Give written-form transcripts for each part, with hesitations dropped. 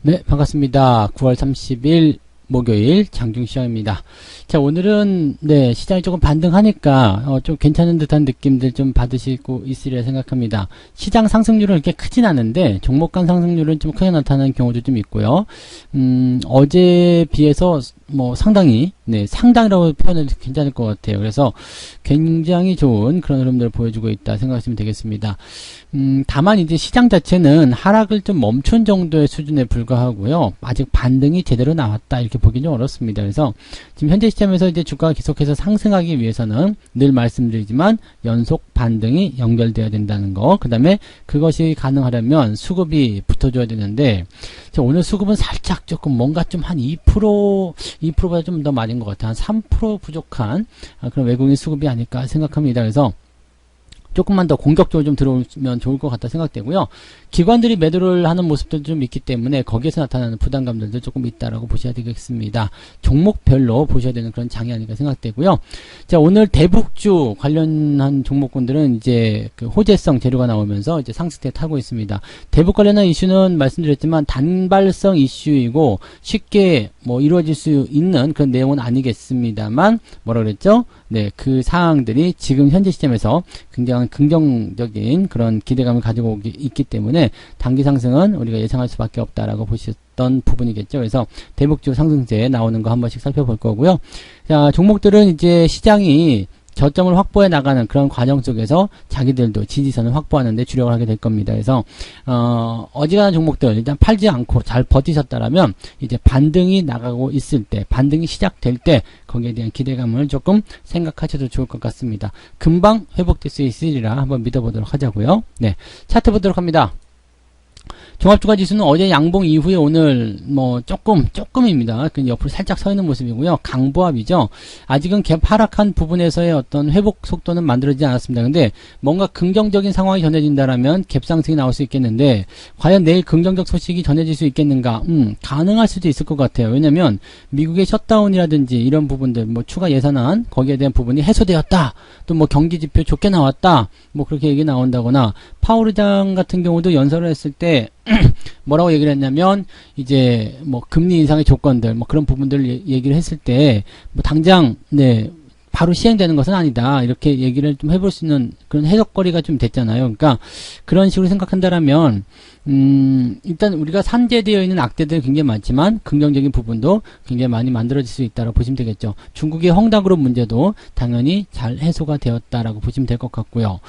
네, 반갑습니다. 9월 30일 목요일 장중시장입니다. 자, 오늘은 시장이 조금 반등하니까 좀 괜찮은 듯한 느낌들 좀 받으시고 있으리라 생각합니다. 시장 상승률은 그렇게 크진 않은데 종목 간 상승률은 좀 크게 나타나는 경우도 좀 있고요. 어제에 비해서 상당히 상당이라고 표현해도 괜찮을 것 같아요. 그래서 굉장히 좋은 그런 흐름들을 보여주고 있다 생각하시면 되겠습니다. 다만 이제 시장 자체는 하락을 좀 멈춘 정도의 수준에 불과하고요. 아직 반등이 제대로 나왔다 이렇게 보기는 좀 어렵습니다. 그래서 지금 현재 시점에서 이제 주가가 계속해서 상승하기 위해서는 늘 말씀드리지만 연속 반등이 연결되어야 된다는 거. 그 다음에 그것이 가능하려면 수급이 붙어줘야 되는데 오늘 수급은 살짝 조금 뭔가 좀 한 2%보다 좀 더 많은 것 같아요. 한 3% 부족한 그런 외국인 수급이 아닐까 생각합니다. 그래서 조금만 더 공격적으로 좀 들어오면 좋을 것 같다 생각되고요. 기관들이 매도를 하는 모습들도 좀 있기 때문에 거기에서 나타나는 부담감들도 조금 있다라고 보셔야 되겠습니다. 종목별로 보셔야 되는 그런 장이 아닐까 생각되고요. 자, 오늘 대북주 관련한 종목군들은 이제 그 호재성 재료가 나오면서 이제 상승세 타고 있습니다. 대북 관련한 이슈는 말씀드렸지만 단발성 이슈이고 쉽게 이루어질 수 있는 그런 내용은 아니겠습니다만 뭐라 그랬죠? 네, 그 사항들이 지금 현재 시점에서 굉장히 긍정적인 그런 기대감을 가지고 있기 때문에 단기 상승은 우리가 예상할 수밖에 없다라고 보셨던 부분이겠죠. 그래서 대북주 상승세 나오는 거 한 번씩 살펴볼 거고요. 자, 종목들은 이제 시장이 저점을 확보해 나가는 그런 과정 속에서 자기들도 지지선을 확보하는 데 주력을 하게 될 겁니다. 그래서 어지간한 종목들 일단 팔지 않고 잘 버티셨다라면 이제 반등이 나가고 있을 때, 반등이 시작될 때 거기에 대한 기대감을 조금 생각하셔도 좋을 것 같습니다. 금방 회복될 수 있으리라 한번 믿어보도록 하자고요. 네, 차트 보도록 합니다. 종합주가지수는 어제 양봉 이후에 오늘 조금입니다. 그 옆으로 살짝 서 있는 모습이고요. 강보합이죠. 아직은 갭 하락한 부분에서의 어떤 회복 속도는 만들어지지 않았습니다. 근데 뭔가 긍정적인 상황이 전해진다라면 갭 상승이 나올 수 있겠는데 과연 내일 긍정적 소식이 전해질 수 있겠는가? 가능할 수도 있을 것 같아요. 왜냐면 미국의 셧다운이라든지 이런 부분들 추가 예산안 거기에 대한 부분이 해소되었다. 또 경기지표 좋게 나왔다. 그렇게 얘기 나온다거나 파월 의장 같은 경우도 연설을 했을 때 뭐라고 얘기를 했냐면 이제 금리 인상의 조건들 그런 부분들을 얘기를 했을 때 당장 바로 시행되는 것은 아니다. 이렇게 얘기를 좀 해볼 수 있는 그런 해석거리가 좀 됐잖아요. 그러니까 그런 식으로 생각한다라면 일단 우리가 산재되어 있는 악재들이 굉장히 많지만 긍정적인 부분도 굉장히 많이 만들어질 수 있다고 보시면 되겠죠. 중국의 헝다그룹 문제도 당연히 잘 해소가 되었다라고 보시면 될 것 같고요.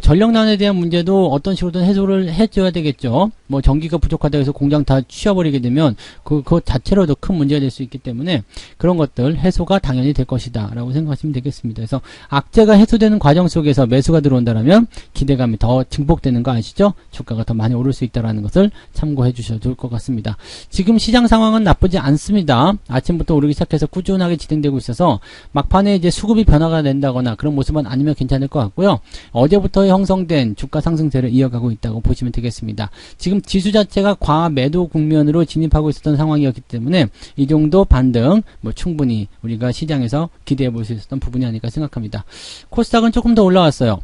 전력난에 대한 문제도 어떤 식으로든 해소를 해줘야 되겠죠. 전기가 부족하다고 해서 공장 다 쉬어버리게 되면 그것 자체로도 큰 문제가 될 수 있기 때문에 그런 것들 해소가 당연히 될 것이다 라고 생각하시면 되겠습니다. 그래서 악재가 해소되는 과정 속에서 매수가 들어온다면 기대감이 더 증폭되는 거 아시죠? 주가가 더 많이 오를 수 있다 라는 것을 참고해 주셔도 좋을 것 같습니다. 지금 시장 상황은 나쁘지 않습니다. 아침부터 오르기 시작해서 꾸준하게 진행되고 있어서 막판에 이제 수급이 변화가 된다거나 그런 모습은 아니면 괜찮을 것 같고요. 어제부터 형성된 주가 상승세를 이어가고 있다고 보시면 되겠습니다. 지금 지수 자체가 과매도 국면으로 진입하고 있었던 상황이었기 때문에 이 정도 반등 충분히 우리가 시장에서 기대해 볼 수 있었던 부분이 아닐까 생각합니다. 코스닥은 조금 더 올라왔어요.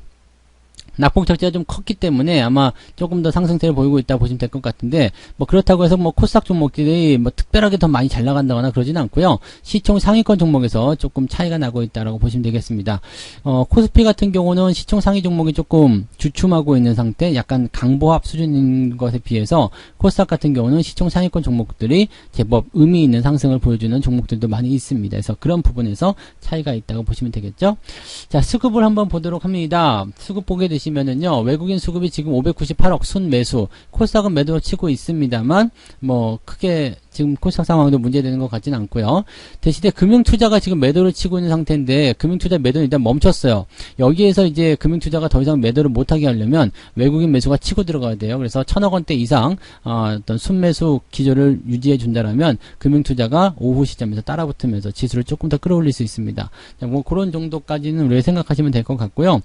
낙폭 적재가 좀 컸기 때문에 아마 조금 더 상승세를 보이고 있다고 보시면 될 것 같은데 그렇다고 해서 코스닥 종목들이 특별하게 더 많이 잘 나간다거나 그러지는 않고요. 시총 상위권 종목에서 조금 차이가 나고 있다라고 보시면 되겠습니다. 코스피 같은 경우는 시총 상위 종목이 조금 주춤하고 있는 상태, 약간 강보합 수준인 것에 비해서 코스닥 같은 경우는 시총 상위권 종목들이 제법 의미 있는 상승을 보여주는 종목들도 많이 있습니다. 그래서 그런 부분에서 차이가 있다고 보시면 되겠죠. 자, 수급을 한번 보도록 합니다. 수급 보게 되시면은요, 외국인 수급이 지금 598억 순매수, 코스닥은 매도로 치고 있습니다만 크게 지금 코스닥 상황도 문제되는 것 같지는 않고요. 대신에 금융투자가 지금 매도를 치고 있는 상태인데 금융투자 매도는 일단 멈췄어요. 여기에서 이제 금융투자가 더 이상 매도를 못하게 하려면 외국인 매수가 치고 들어가야 돼요. 그래서 1000억 원대 이상 어떤 순매수 기조를 유지해 준다라면 금융투자가 오후 시점에서 따라붙으면서 지수를 조금 더 끌어올릴 수 있습니다. 그런 정도까지는 우리가 생각하시면 될 것 같고요.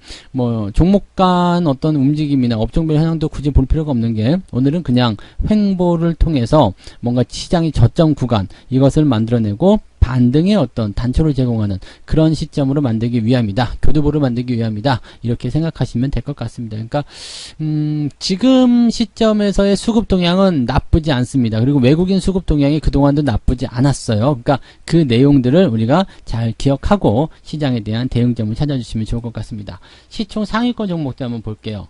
종목 간 어떤 움직임이나 업종별 현황도 굳이 볼 필요가 없는 게 오늘은 그냥 횡보를 통해서 뭔가 시장이 저점 구간 이것을 만들어내고 반등의 어떤 단초를 제공하는 그런 시점으로 만들기 위함이다. 교두보를 만들기 위함이다. 이렇게 생각하시면 될 것 같습니다. 그러니까 지금 시점에서의 수급 동향은 나쁘지 않습니다. 그리고 외국인 수급 동향이 그동안도 나쁘지 않았어요. 그러니까 그 내용들을 우리가 잘 기억하고 시장에 대한 대응점을 찾아주시면 좋을 것 같습니다. 시총 상위권 종목들 한번 볼게요.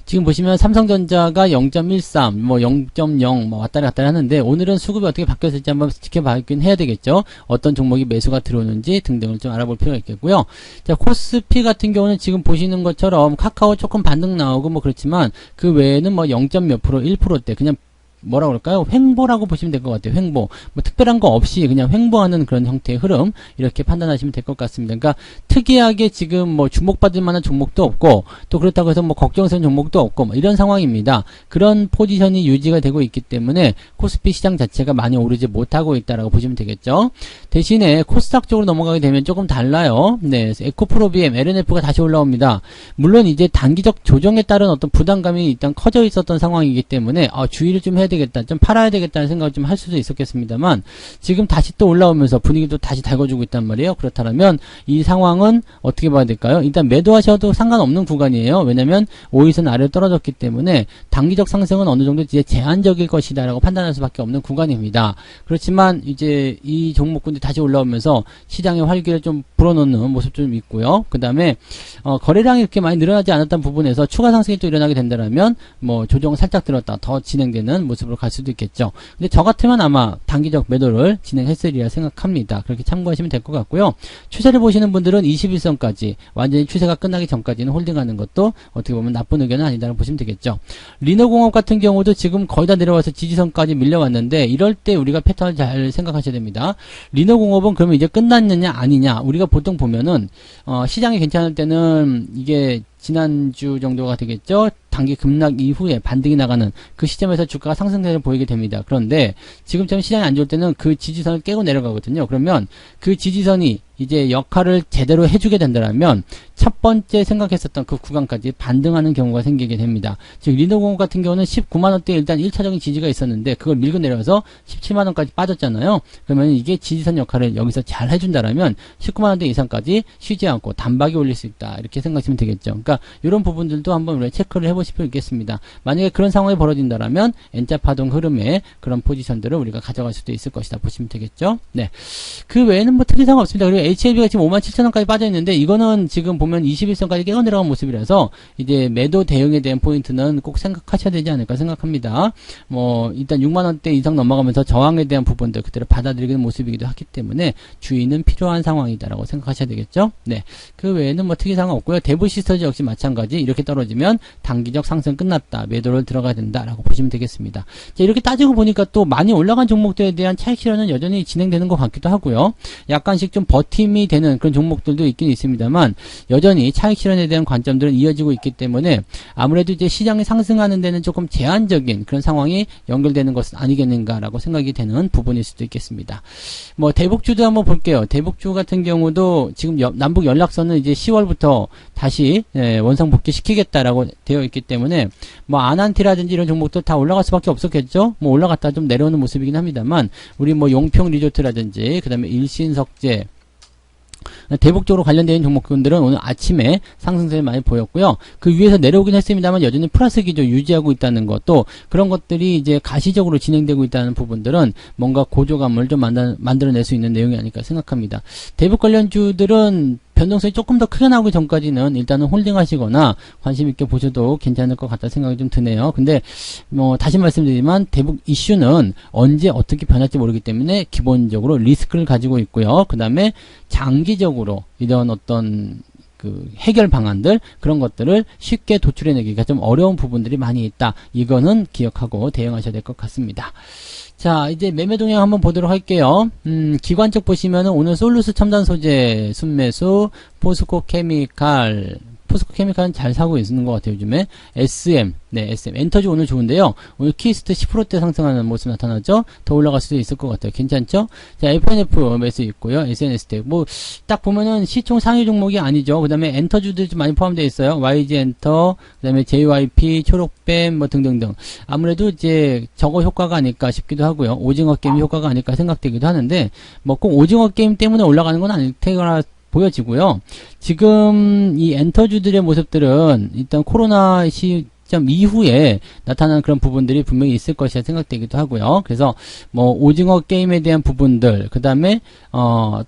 지금 보시면 삼성전자가 0.13, 뭐 0.0, 뭐 왔다리 갔다리 하는데 오늘은 수급이 어떻게 바뀌었을지 한번 지켜봐야긴 해야 되겠죠. 어떤 종목이 매수가 들어오는지 등등을 좀 알아볼 필요가 있겠고요. 자, 코스피 같은 경우는 지금 보시는 것처럼 카카오 조금 반등 나오고 뭐 그렇지만 그 외에는 뭐 0. 몇 프로, 1%대 그냥 뭐라 그럴까요? 횡보라고 보시면 될 것 같아요. 횡보. 뭐 특별한 거 없이 그냥 횡보하는 그런 형태의 흐름 이렇게 판단하시면 될 것 같습니다. 그러니까 특이하게 지금 뭐 주목받을 만한 종목도 없고 또 그렇다고 해서 뭐 걱정스러운 종목도 없고 뭐 이런 상황입니다. 그런 포지션이 유지가 되고 있기 때문에 코스피 시장 자체가 많이 오르지 못하고 있다라고 보시면 되겠죠. 대신에 코스닥 쪽으로 넘어가게 되면 조금 달라요. 네, 에코프로비엠, LNF가 다시 올라옵니다. 물론 이제 단기적 조정에 따른 어떤 부담감이 일단 커져 있었던 상황이기 때문에 주의를 좀 해야 되겠다, 좀 팔아야 되겠다는 생각을 좀 할 수도 있었겠습니다만 지금 다시 또 올라오면서 분위기도 다시 달궈주고 있단 말이에요. 그렇다면 이 상황은 어떻게 봐야 될까요? 일단 매도하셔도 상관없는 구간이에요. 왜냐면 5일선 아래로 떨어졌기 때문에 단기적 상승은 어느 정도 이제 제한적일 것이다 라고 판단할 수밖에 없는 구간입니다. 그렇지만 이제 이 종목군들이 다시 올라오면서 시장의 활기를 좀 불어넣는 모습 좀 있고요. 그 다음에 거래량이 이렇게 많이 늘어나지 않았던 부분에서 추가 상승이 또 일어나게 된다면 뭐 조정 살짝 들었다 더 진행되는 모습으로 갈 수도 있겠죠. 근데 저 같으면 아마 단기적 매도를 진행했으리라 생각합니다. 그렇게 참고하시면 될 것 같고요. 추세를 보시는 분들은 21선까지 완전히 추세가 끝나기 전까지는 홀딩하는 것도 어떻게 보면 나쁜 의견은 아니다라고 보시면 되겠죠. 리너공업 같은 경우도 지금 거의 다 내려와서 지지선까지 밀려왔는데 이럴 때 우리가 패턴을 잘 생각하셔야 됩니다. 리너공업은 그러면 이제 끝났느냐 아니냐 우리가 보통 보면은 시장이 괜찮을 때는 이게 지난주 정도가 되겠죠. 단기 급락 이후에 반등이 나가는 그 시점에서 주가가 상승세를 보이게 됩니다. 그런데 지금처럼 시장이 안 좋을 때는 그 지지선을 깨고 내려가거든요. 그러면 그 지지선이 이제 역할을 제대로 해주게 된다면 첫 번째 생각했었던 그 구간까지 반등하는 경우가 생기게 됩니다. 즉 리너공업 같은 경우는 19만원대 일단 1차적인 지지가 있었는데 그걸 밀고 내려서 17만원까지 빠졌잖아요. 그러면 이게 지지선 역할을 여기서 잘 해준다면 19만원대 이상까지 쉬지 않고 단박에 올릴 수 있다 이렇게 생각하시면 되겠죠. 그러니까 이런 부분들도 한번 우리가 체크를 해보실 필요 있겠습니다. 만약에 그런 상황이 벌어진다면 N자 파동 흐름에 그런 포지션들을 우리가 가져갈 수도 있을 것이다 보시면 되겠죠. 네, 그 외에는 뭐 특이사항 없습니다. 그리고 HLB가 지금 57,000원까지 빠져있는데 이거는 지금 보면 21선까지 깨고 내려간 모습이라서 이제 매도 대응에 대한 포인트는 꼭 생각하셔야 되지 않을까 생각합니다. 뭐 일단 6만원대 이상 넘어가면서 저항에 대한 부분들 그대로 받아들이는 모습이기도 하기 때문에 주의는 필요한 상황이다라고 생각하셔야 되겠죠. 네, 그 외에는 뭐 특이사항 없고요. 대부시스터즈 역시 마찬가지 이렇게 떨어지면 단기적 상승 끝났다. 매도를 들어가야 된다라고 보시면 되겠습니다. 자, 이렇게 따지고 보니까 또 많이 올라간 종목들에 대한 차익 실현은 여전히 진행되는 것 같기도 하고요. 약간씩 좀 버팀이 되는 그런 종목들도 있긴 있습니다만 여전히 차익 실현에 대한 관점들은 이어지고 있기 때문에 아무래도 이제 시장이 상승하는 데는 조금 제한적인 그런 상황이 연결되는 것은 아니겠는가라고 생각이 되는 부분일 수도 있겠습니다. 뭐 대북주도 한번 볼게요. 대북주 같은 경우도 지금 남북 연락선은 이제 10월부터 다시 원상 복귀시키겠다라고 되어 있기 때문에 뭐 아난티라든지 이런 종목도 다 올라갈 수밖에 없었겠죠. 뭐 올라갔다 좀 내려오는 모습이긴 합니다만 우리 뭐 용평 리조트라든지 그다음에 일신석재 대북 쪽으로 관련되어 있는 종목군들은 오늘 아침에 상승세를 많이 보였고요. 그 위에서 내려오긴 했습니다만 여전히 플러스 기조 유지하고 있다는 것도 그런 것들이 이제 가시적으로 진행되고 있다는 부분들은 뭔가 고조감을 좀 만들어낼 수 있는 내용이 아닐까 생각합니다. 대북 관련주들은 변동성이 조금 더 크게 나오기 전까지는 일단은 홀딩 하시거나 관심 있게 보셔도 괜찮을 것 같다 생각이 좀 드네요. 근데 뭐 다시 말씀드리지만 대북 이슈는 언제 어떻게 변할지 모르기 때문에 기본적으로 리스크를 가지고 있고요. 그 다음에 장기적으로 이런 어떤 그 해결 방안들 그런 것들을 쉽게 도출해내기가 좀 어려운 부분들이 많이 있다. 이거는 기억하고 대응하셔야 될 것 같습니다. 자, 이제 매매 동향 한번 보도록 할게요. 기관 쪽 보시면은 오늘 솔루스 첨단 소재 순매수, 포스코 케미칼, 포스코 케미칼은 잘 사고 있는 것 같아요, 요즘에. SM, 네, SM. 엔터주 오늘 좋은데요. 오늘 키스트 10%대 상승하는 모습 나타나죠? 더 올라갈 수도 있을 것 같아요. 괜찮죠? 자, FNF 매수 있고요. SNS대. 뭐, 딱 보면은 시총 상위 종목이 아니죠. 그 다음에 엔터주들이 좀 많이 포함되어 있어요. YG 엔터, 그 다음에 JYP, 초록뱀, 뭐 등등등. 아무래도 이제 저거 효과가 아닐까 싶기도 하고요. 오징어 게임 효과가 아닐까 생각되기도 하는데, 뭐 꼭 오징어 게임 때문에 올라가는 건 아닐 테거나 보여지고요. 지금 이 엔터주들의 모습들은 일단 코로나 시점 이후에 나타나는 그런 부분들이 분명히 있을 것이라 생각되기도 하고요. 그래서 뭐 오징어 게임에 대한 부분들, 그 다음에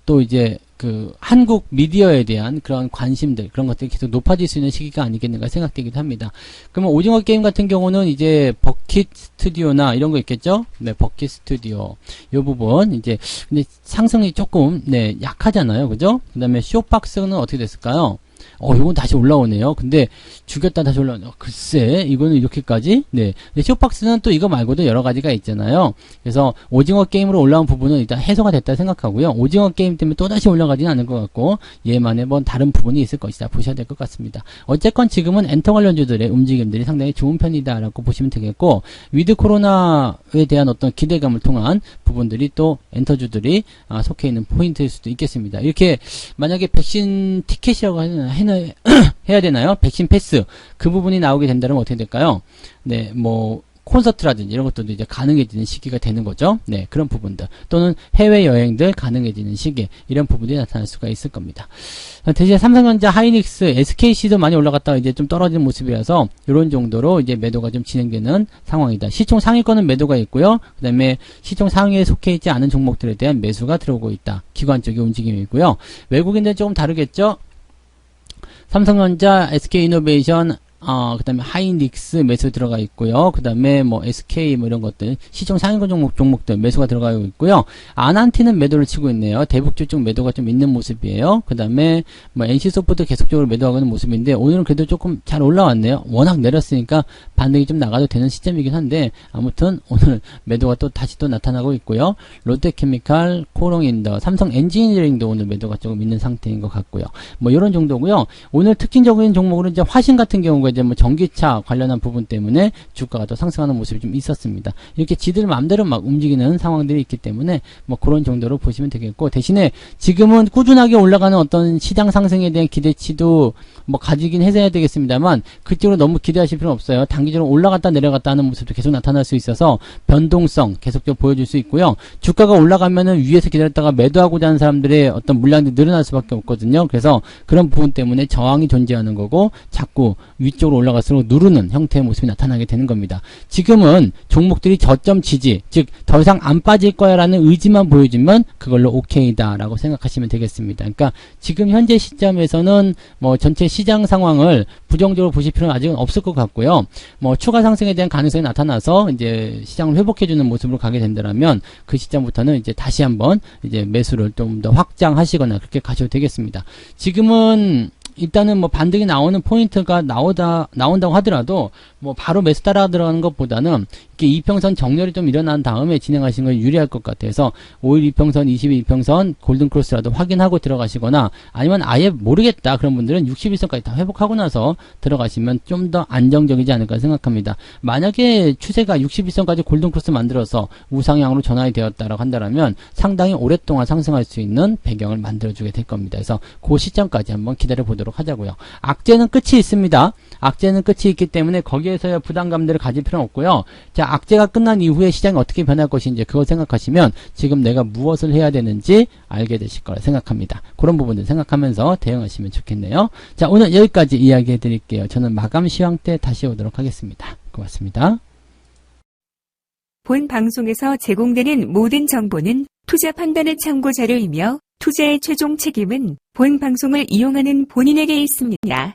또 이제 그 한국 미디어에 대한 그런 관심들, 그런 것들이 계속 높아질 수 있는 시기가 아니겠는가 생각되기도 합니다. 그러면 오징어 게임 같은 경우는 이제 버킷 스튜디오나 이런 거 있겠죠? 네, 버킷 스튜디오. 요 부분 이제 근데 상승이 조금 네, 약하잖아요. 그죠? 그다음에 쇼박스는 어떻게 됐을까요? 요건 다시 올라오네요. 근데 죽였다 다시 올라오네요. 글쎄, 이거는 이렇게까지? 네. 근데 쇼박스는 또 이거 말고도 여러 가지가 있잖아요. 그래서 오징어 게임으로 올라온 부분은 일단 해소가 됐다 생각하고요. 오징어 게임 때문에 또다시 올라가지는 않을 것 같고, 얘만의 뭐 다른 부분이 있을 것이다. 보셔야 될 것 같습니다. 어쨌건 지금은 엔터 관련주들의 움직임들이 상당히 좋은 편이다라고 보시면 되겠고, 위드 코로나에 대한 어떤 기대감을 통한 부분들이 또 엔터주들이 속해 있는 포인트일 수도 있겠습니다. 이렇게 만약에 백신 티켓이라고 해야 되나요? 백신 패스 그 부분이 나오게 된다면 어떻게 될까요? 네, 뭐 콘서트라든지 이런 것들도 이제 가능해지는 시기가 되는 거죠. 네, 그런 부분들 또는 해외 여행들 가능해지는 시기 이런 부분이 나타날 수가 있을 겁니다. 대신 삼성전자, 하이닉스, SKC도 많이 올라갔다가 이제 좀 떨어지는 모습이라서 이런 정도로 이제 매도가 좀 진행되는 상황이다. 시총 상위권은 매도가 있고요. 그 다음에 시총 상위에 속해 있지 않은 종목들에 대한 매수가 들어오고 있다. 기관 쪽의 움직임이고요. 외국인들은 조금 다르겠죠. 삼성전자, SK이노베이션, 그 다음에 하이닉스 매수 들어가 있고요. 그 다음에 뭐 SK 뭐 이런 것들 시총 상위권 종목들 매수가 들어가고 있고요. 아난티는 매도를 치고 있네요. 대북주 쪽 매도가 좀 있는 모습이에요. 그 다음에 뭐 NC소프트 계속적으로 매도하고 있는 모습인데 오늘은 그래도 조금 잘 올라왔네요. 워낙 내렸으니까 반등이 좀 나가도 되는 시점이긴 한데 아무튼 오늘 매도가 또 다시 또 나타나고 있고요. 롯데케미칼, 코롱인더, 삼성 엔지니어링도 오늘 매도가 조금 있는 상태인 것 같고요. 뭐 이런 정도고요. 오늘 특징적인 종목으로 이제 화신 같은 경우가 이제 뭐 전기차 관련한 부분 때문에 주가가 더 상승하는 모습이 좀 있었습니다. 이렇게 지들 마음대로 막 움직이는 상황들이 있기 때문에 뭐 그런 정도로 보시면 되겠고 대신에 지금은 꾸준하게 올라가는 어떤 시장 상승에 대한 기대치도 뭐 가지긴 해야 되겠습니다만 그쪽으로 너무 기대하실 필요는 없어요. 단기적으로 올라갔다 내려갔다 하는 모습도 계속 나타날 수 있어서 변동성 계속적으로 보여줄 수 있고요. 주가가 올라가면은 위에서 기다렸다가 매도하고자 하는 사람들의 어떤 물량이 늘어날 수밖에 없거든요. 그래서 그런 부분 때문에 저항이 존재하는 거고 자꾸 위쪽으로 올라갈수록 누르는 형태의 모습이 나타나게 되는 겁니다. 지금은 종목들이 저점 지지, 즉 더 이상 안 빠질 거야 라는 의지만 보여주면 그걸로 오케이다 라고 생각하시면 되겠습니다. 그러니까 지금 현재 시점에서는 뭐 전체 시장 상황을 부정적으로 보실 필요는 아직은 없을 것 같고요. 뭐 추가 상승에 대한 가능성이 나타나서 이제 시장을 회복해주는 모습으로 가게 된다면 그 시점부터는 이제 다시 한번 이제 매수를 좀 더 확장하시거나 그렇게 가셔도 되겠습니다. 지금은 일단은 뭐 반등이 나오는 포인트가 나온다고 하더라도 뭐 바로 매수 따라 들어가는 것보다는 이렇게 이평선 정렬이 좀 일어난 다음에 진행하시는 걸 유리할 것 같아서 5일 이평선, 20일 이평선, 골든크로스라도 확인하고 들어가시거나 아니면 아예 모르겠다 그런 분들은 61선까지 다 회복하고 나서 들어가시면 좀 더 안정적이지 않을까 생각합니다. 만약에 추세가 61선까지 골든크로스 만들어서 우상향으로 전환이 되었다라고 한다면 상당히 오랫동안 상승할 수 있는 배경을 만들어주게 될 겁니다. 그래서 그 시점까지 한번 기다려 보도록 하자고요. 악재는 끝이 있습니다. 악재는 끝이 있기 때문에 거기에서의 부담감들을 가질 필요는 없고요. 자, 악재가 끝난 이후에 시장이 어떻게 변할 것인지 그걸 생각하시면 지금 내가 무엇을 해야 되는지 알게 되실 거라 생각합니다. 그런 부분들 생각하면서 대응하시면 좋겠네요. 자, 오늘 여기까지 이야기해 드릴게요. 저는 마감 시황 때 다시 오도록 하겠습니다. 고맙습니다. 본 방송에서 제공되는 모든 정보는 투자 판단의 참고 자료이며 투자의 최종 책임은 본 방송을 이용하는 본인에게 있습니다.